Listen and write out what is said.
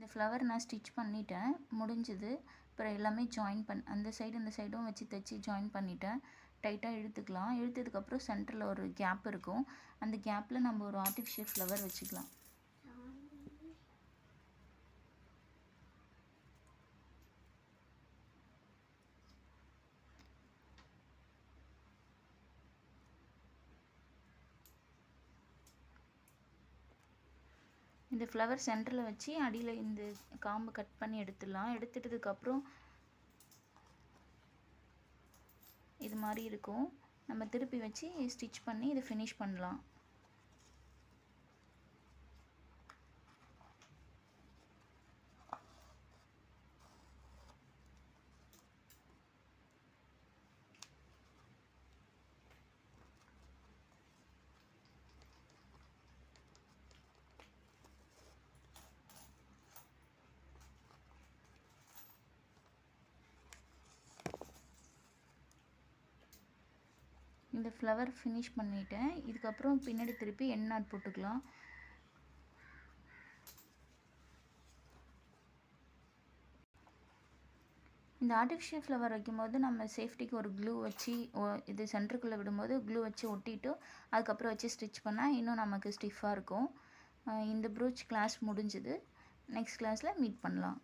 இந்த ஃப்ளவர் நான் ஸ்டிச் பண்ணிட்டேன், முடிஞ்சுது. அப்புறம் எல்லாமே அந்த சைடு இந்த சைடும் வச்சு தைச்சி ஜாயின் பண்ணிட்டேன். டைட்டாக இழுத்துக்கலாம். இழுத்ததுக்கப்புறம் சென்டரில் ஒரு கேப் இருக்கும். அந்த கேப்பில் நம்ம ஒரு ஆர்டிஃபிஷியல் ஃப்ளவர் வச்சுக்கலாம். இந்த ஃப்ளவர் சென்டரில் வச்சு அடியில் இந்த காம்பு கட் பண்ணி எடுத்துடலாம். எடுத்துட்டதுக்கப்புறம் இது மாதிரி இருக்கும். நம்ம திருப்பி வச்சு ஸ்டிச் பண்ணி இதை ஃபினிஷ் பண்ணலாம். இந்த ஃப்ளவர் ஃபினிஷ் பண்ணிட்டேன். இதுக்கப்புறம் பின்னாடி திருப்பி எண்ட் நாட் போட்டுக்கலாம். இந்த ஆர்டிஃபிஷியல் ஃப்ளவர் வைக்கும்போது நம்ம சேஃப்டிக்கு ஒரு க்ளூ வச்சு இது சென்டருக்குள்ளே விடும்போது க்ளூ வச்சு ஒட்டிட்டு அதுக்கப்புறம் வச்சு ஸ்டிச் பண்ணால் இன்னும் நமக்கு ஸ்டிஃபாக இருக்கும். இந்த ப்ரூச் கிளாஸ் முடிஞ்சுது. நெக்ஸ்ட் கிளாஸில் மீட் பண்ணலாம்.